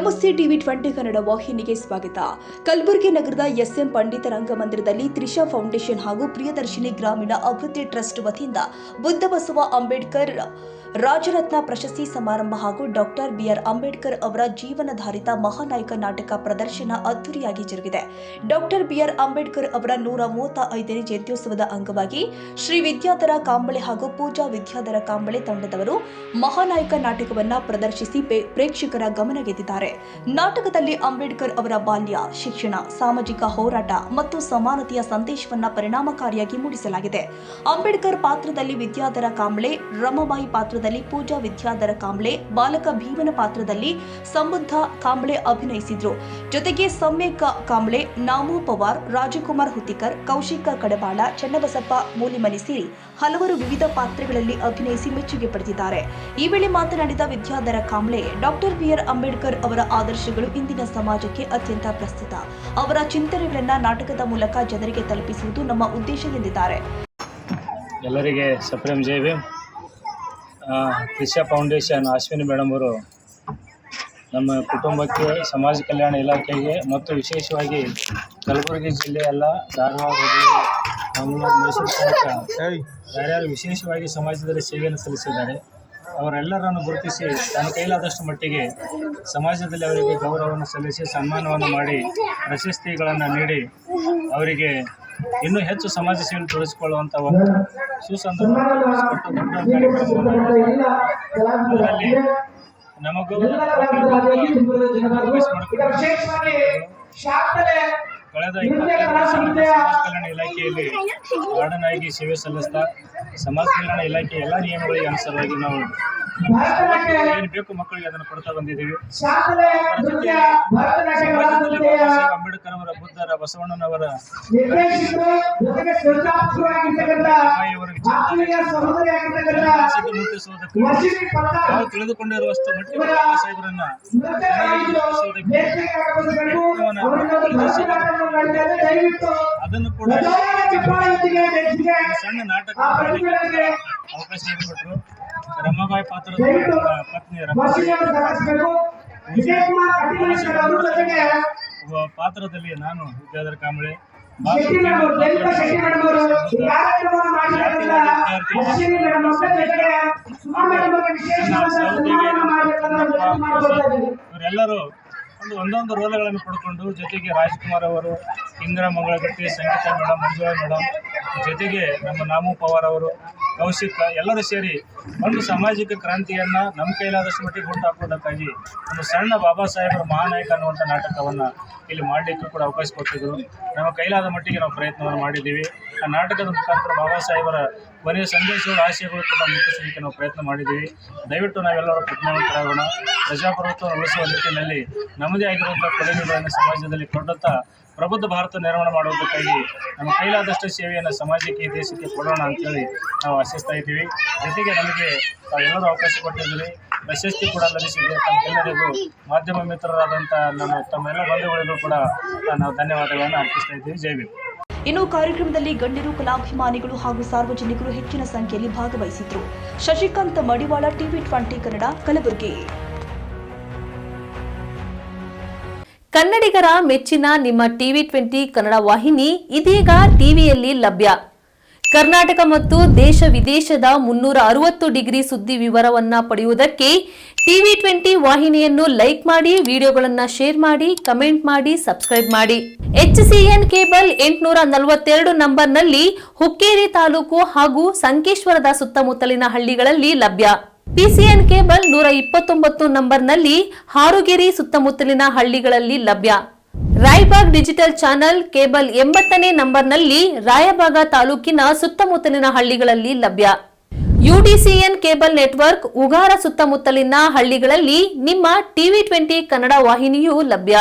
ನಮಸ್ತೆ ಟಿವಿ 20 ಕನ್ನಡ ವಾಹಿನಿಗೆ ಸ್ವಾಗತ. ಕಲಬುರಗಿ ನಗರದ ಎಸ್ಎಂ ಪಂಡಿತ ರಂಗಮಂದಿರದಲ್ಲಿ ತ್ರಿಷಾ ಫೌಂಡೇಶನ್ ಹಾಗೂ ಪ್ರಿಯದರ್ಶಿನಿ ಗ್ರಾಮೀಣ ಅಭಿವೃದ್ಧಿ ಟ್ರಸ್ಟ್ ವತಿಯಿಂದ ಬುದ್ಧ ಬಸವ ಅಂಬೇಡ್ಕರ್ ರಾಜರತ್ನ ಪ್ರಶಸ್ತಿ ಸಮಾರಂಭ ಹಾಗೂ ಡಾಕ್ಟರ್ ಬಿಆರ್ ಅಂಬೇಡ್ಕರ್ ಅವರ ಜೀವನಾಧಾರಿತ ಮಹಾನಾಯಕ ನಾಟಕ ಪ್ರದರ್ಶನ ಅದ್ದೂರಿಯಾಗಿ ಜರುಗಿದೆ. ಡಾಕ್ಟರ್ ಬಿಆರ್ ಅಂಬೇಡ್ಕರ್ ಅವರ 135ನೇ ಜಯಂತ್ಯೋತ್ಸವದ ಅಂಗವಾಗಿ ಶ್ರೀ ವಿದ್ಯಾಧರ ಕಾಂಬಳೆ ಹಾಗೂ ಪೂಜಾ ವಿದ್ಯಾಧರ ಕಾಂಬಳೆ ತಂಡದವರು ಮಹಾನಾಯಕ ನಾಟಕವನ್ನು ಪ್ರದರ್ಶಿಸಿ ಪ್ರೇಕ್ಷಕರ ಗಮನ ಗೆದ್ದಿದ್ದಾರೆ. ನಾಟಕದಲ್ಲಿ ಅಂಬೇಡ್ಕರ್ ಅವರ ಬಾಲ್ಯ, ಶಿಕ್ಷಣ, ಸಾಮಾಜಿಕ ಹೋರಾಟ ಮತ್ತು ಸಮಾನತೆಯ ಸಂದೇಶವನ್ನ ಪರಿಣಾಮಕಾರಿಯಾಗಿ ಮೂಡಿಸಲಾಗಿದೆ. ಅಂಬೇಡ್ಕರ್ ಪಾತ್ರದಲ್ಲಿ ವಿದ್ಯಾಧರ ಕಾಂಬಳೆ, ರಮಾಬಾಯಿ ಪಾತ್ರದಲ್ಲಿ ಪೂಜಾ ವಿದ್ಯಾಧರ ಕಾಂಬಳೆ, ಬಾಲಕ ಭೀಮನ ಪಾತ್ರದಲ್ಲಿ ಸಂಬುದ್ಧ ಕಾಂಬಳೆ ಅಭಿನಯಿಸಿದ್ರು. ಜೊತೆಗೆ ಸಮ್ಯಕ ಕಾಂಬಳೆ, ನಾಮು ಪವಾರ್, ರಾಜಕುಮಾರ್ ಹುತ್ತಿಕರ್, ಕೌಶಿಕ ಕಡಬಾಳ, ಚನ್ನಬಸಪ್ಪ ಮೂಲಿಮನಿ ಸೇರಿ ಹಲವರು ವಿವಿಧ ಪಾತ್ರಗಳಲ್ಲಿ ಅಭಿನಯಿಸಿ ಮೆಚ್ಚುಗೆ ಪಡೆದಿದ್ದಾರೆ. ಈ ವೇಳೆ ಮಾತನಾಡಿದ ವಿದ್ಯಾಧರ ಕಾಂಬಳೆ, ಡಾಕ್ಟರ್ ಬಿಆರ್ ಅಂಬೇಡ್ಕರ್ ಅವರ ಆದರ್ಶಗಳು ಇಂದಿನ ಸಮಾಜಕ್ಕೆ ಅತ್ಯಂತ ಪ್ರಸ್ತುತ. ಅವರ ಚಿಂತನೆಗಳನ್ನು ನಾಟಕದ ಮೂಲಕ ಜನರಿಗೆ ತಲುಪಿಸುವುದು ನಮ್ಮ ಉದ್ದೇಶ ಎಂದಿದ್ದಾರೆ. ಎಲ್ಲರಿಗೆ ಸಪ್ರೇಮ್ ಜೈ ಭೀಮ್. ತ್ರಿಷಾ ಫೌಂಡೇಶನ್ ಅಶ್ವಿನಿ ಮೇಡಮ್ ಅವರು ನಮ್ಮ ಕುಟುಂಬಕ್ಕೆ, ಸಮಾಜ ಕಲ್ಯಾಣ ಇಲಾಖೆಗೆ ಮತ್ತು ವಿಶೇಷವಾಗಿ ಕಲಬುರಗಿ ಜಿಲ್ಲೆಯಲ್ಲ, ಧಾರವಾಡ, ಮಂಗಳೂರು, ಮೈಸೂರು ತನಕ ಯಾರ್ಯಾರು ವಿಶೇಷವಾಗಿ ಸಮಾಜದಲ್ಲಿ ಸೇವೆಯನ್ನು ಸಲ್ಲಿಸಿದ್ದಾರೆ ಅವರೆಲ್ಲರನ್ನು ಗುರುತಿಸಿ ತನ್ನ ಕೈಲಾದಷ್ಟು ಮಟ್ಟಿಗೆ ಸಮಾಜದಲ್ಲಿ ಅವರಿಗೆ ಗೌರವವನ್ನು ಸಲ್ಲಿಸಿ ಸನ್ಮಾನವನ್ನು ಮಾಡಿ ಪ್ರಶಸ್ತಿಗಳನ್ನು ನೀಡಿ ಅವರಿಗೆ ಇನ್ನೂ ಹೆಚ್ಚು ಸಮಾಜ ಸೇವೆ ತೊಡಗಿಸಿಕೊಳ್ಳುವಂಥ ಒಂದು ಸುಸಂದರ್ಭ ಅದರಲ್ಲಿ ನಮಗೂ ಕಳೆದ 20 ವರ್ಷಗಳಿಂದ ಸಮಾಜ ಕಲ್ಯಾಣ ಇಲಾಖೆಯಲ್ಲಿ ವಾರ್ಡನ್ ಆಗಿ ಸೇವೆ ಸಲ್ಲಿಸ್ತಾ ಸಮಾಜ ಕಲ್ಯಾಣ ಇಲಾಖೆ ಎಲ್ಲ ನಿಯಮಗಳಿಗೆ ಅನುಸಾರವಾಗಿ ನಾವು ಏನು ಬೇಕು ಮಕ್ಕಳಿಗೆ ಅದನ್ನು ಕೊಡ್ತಾ ಬಂದಿದ್ದೀವಿ. ಸಮಾಜದಲ್ಲಿ ಬಾಬಾ ಸಾಹೇಬ್ ಅಂಬೇಡ್ಕರ್ ಅವರ, ಬುದ್ಧರ, ಬಸವಣ್ಣನವರ ನಾವು ತಿಳಿದುಕೊಂಡಿರುವಷ್ಟು ಮಟ್ಟಿಗೆ ಬಾಬಾ ಸಾಹೇಬರನ್ನ ಅದನ್ನು ಕೂಡ ಸಣ್ಣ ನಾಟಕ ಅವಕಾಶ ಮಾಡಿಕೊಟ್ರು. ರಮಾಬಾಯಿ ಪಾತ್ರದ ಪತ್ನಿ ಪಾತ್ರದಲ್ಲಿ ನಾನು ವಿದ್ಯಾಧರ ಕಾಂಬಳೆ, ಇವರೆಲ್ಲರೂ ಒಂದೊಂದು ರೋಲ್ಗಳನ್ನು ಪಡ್ಕೊಂಡು, ಜೊತೆಗೆ ರಾಜ್ಕುಮಾರ್ ಅವರು, ಇಂದಿರಾ ಮಂಗಳಗಟ್ಟಿ, ಸಂಗೀತ ಮೇಡಮ್, ಮಂಜುಳಾ ಮೇಡಮ್, ಜೊತೆಗೆ ನಮ್ಮ ನಾಮು ಪವಾರ್ ಅವರು, ಕೌಶಿಕ, ಎಲ್ಲರೂ ಸೇರಿ ಒಂದು ಸಾಮಾಜಿಕ ಕ್ರಾಂತಿಯನ್ನು ನಮ್ಮ ಕೈಲಾದಷ್ಟು ಮಟ್ಟಿಗೆ ಹುಟ್ಟುಹಾಕೋದಕ್ಕಾಗಿ ಒಂದು ಸಣ್ಣ ಬಾಬಾ ಸಾಹೇಬರ ಮಹಾನಾಯಕ ಅನ್ನುವಂಥ ನಾಟಕವನ್ನು ಇಲ್ಲಿ ಮಾಡಲಿಕ್ಕೂ ಕೂಡ ಅವಕಾಶ ಕೊಟ್ಟಿದ್ದರು. ನಮ್ಮ ಕೈಲಾದ ಮಟ್ಟಿಗೆ ನಾವು ಪ್ರಯತ್ನವನ್ನು ಮಾಡಿದ್ದೀವಿ. ಆ ನಾಟಕದ ಮುಖಾಂತರ ಬಾಬಾ ಸಾಹೇಬರ ಕೊನೆಯ ಸಂದೇಶಗಳು, ಆಶಯಗಳು ಕೂಡ ಮುಟ್ಟಿಸಲಿಕ್ಕೆ ನಾವು ಪ್ರಯತ್ನ ಮಾಡಿದ್ದೀವಿ. ದಯವಿಟ್ಟು ನಾವೆಲ್ಲರೂ ಪ್ರಜ್ಞಾವಂತರಾಗೋಣ. ಪ್ರಜಾಪ್ರಭುತ್ವವನ್ನು ಉಳಿಸುವ ನಿಟ್ಟಿನಲ್ಲಿ ನಮ್ಮದೇ ಆಗಿರುವಂಥ ಕೊಡುಗೆಗಳನ್ನು ಸಮಾಜದಲ್ಲಿ ಕೊಡುತ್ತಾ ಪ್ರಬುದ್ಧ ಭಾರತ ನಿರ್ಮಾಣ ಮಾಡುವುದಕ್ಕಾಗಿ ನಮ್ಮ ಕೈಲಾದಷ್ಟು ಸೇವೆಯನ್ನು ಸಮಾಜಕ್ಕೆ, ದೇಶಕ್ಕೆ ಕೊಡೋಣ ಅಂತೇಳಿ ನಾವು ಆಶಿಸ್ತಾ ಇದ್ದೀವಿ. ಜೊತೆಗೆ ನಮಗೆ ತಾವೆಲ್ಲರೂ ಅವಕಾಶ ಕೊಟ್ಟಿದ್ದೀವಿ, ಪ್ರಶಸ್ತಿ ಕೂಡ ಲಭಿಸಿದೆ. ತಮ್ಮೆಲ್ಲರಿಗೂ ಮಾಧ್ಯಮ ಮಿತ್ರರಾದಂಥ ತಮ್ಮೆಲ್ಲ ಬಂಧುಗಳಿಗೂ ಕೂಡ ನಾವು ಧನ್ಯವಾದಗಳನ್ನು ಅರ್ಪಿಸ್ತಾ ಇದ್ದೀವಿ. ಜೈ ಭೀಮ್. ಇನ್ನು ಕಾರ್ಯಕ್ರಮದಲ್ಲಿ ಗಣ್ಯರು, ಕಲಾಭಿಮಾನಿಗಳು ಹಾಗೂ ಸಾರ್ವಜನಿಕರು ಹೆಚ್ಚಿನ ಸಂಖ್ಯೆಯಲ್ಲಿ ಭಾಗವಹಿಸಿದ್ರು. ಶಶಿಕಾಂತ್ ಮಡಿವಾಳ, ಟಿವಿ 20 ಕನ್ನಡ, ಕಲಬುರಗಿ. ಕನ್ನಡಿಗರ ಮೆಚ್ಚಿನ ನಿಮ್ಮ ಟಿವಿ 20 ಕನ್ನಡ ವಾಹಿನಿ ಇದೀಗ ಟಿವಿಯಲ್ಲಿ ಲಭ್ಯ. ಕರ್ನಾಟಕ ಮತ್ತು ದೇಶ ವಿದೇಶದ 360 ಡಿಗ್ರಿ ಸುದ್ದಿ ವಿವರವನ್ನ ಪಡೆಯುವುದಕ್ಕೆ ಟಿವಿ 20 ವಾಹಿನಿಯನ್ನು ಲೈಕ್ ಮಾಡಿ, ವಿಡಿಯೋಗಳನ್ನು ಶೇರ್ ಮಾಡಿ, ಕಮೆಂಟ್ ಮಾಡಿ, ಸಬ್ಸ್ಕ್ರೈಬ್ ಮಾಡಿ. HCN ಕೇಬಲ್ 842 ನಂಬರ್ನಲ್ಲಿ ಹುಕ್ಕೇರಿ ತಾಲೂಕು ಹಾಗೂ ಸಂಕೇಶ್ವರದ ಸುತ್ತಮುತ್ತಲಿನ ಹಳ್ಳಿಗಳಲ್ಲಿ ಲಭ್ಯ. PCN ಕೇಬಲ್ 129 ನಂಬರ್ನಲ್ಲಿ ಹಾರುಗೆರೆ ಸುತ್ತಮುತ್ತಲಿನ ಹಳ್ಳಿಗಳಲ್ಲಿ ಲಭ್ಯ. ರಾಯಬಾಗ್ ಡಿಜಿಟಲ್ ಚಾನೆಲ್ ಕೇಬಲ್ 80ನೇ ನಂಬರ್ನಲ್ಲಿ ರಾಯಬಾಗ ತಾಲೂಕಿನ ಸುತ್ತಮುತ್ತಲಿನ ಹಳ್ಳಿಗಳಲ್ಲಿ ಲಭ್ಯ. UDCN ಕೇಬಲ್ ನೆಟ್ವರ್ಕ್ ಉಗಾರ ಸುತ್ತಮುತ್ತಲಿನ ಹಳ್ಳಿಗಳಲ್ಲಿ ನಿಮ್ಮ ಟಿವಿ 20 ಕನ್ನಡ ವಾಹಿನಿಯೂ ಲಭ್ಯ.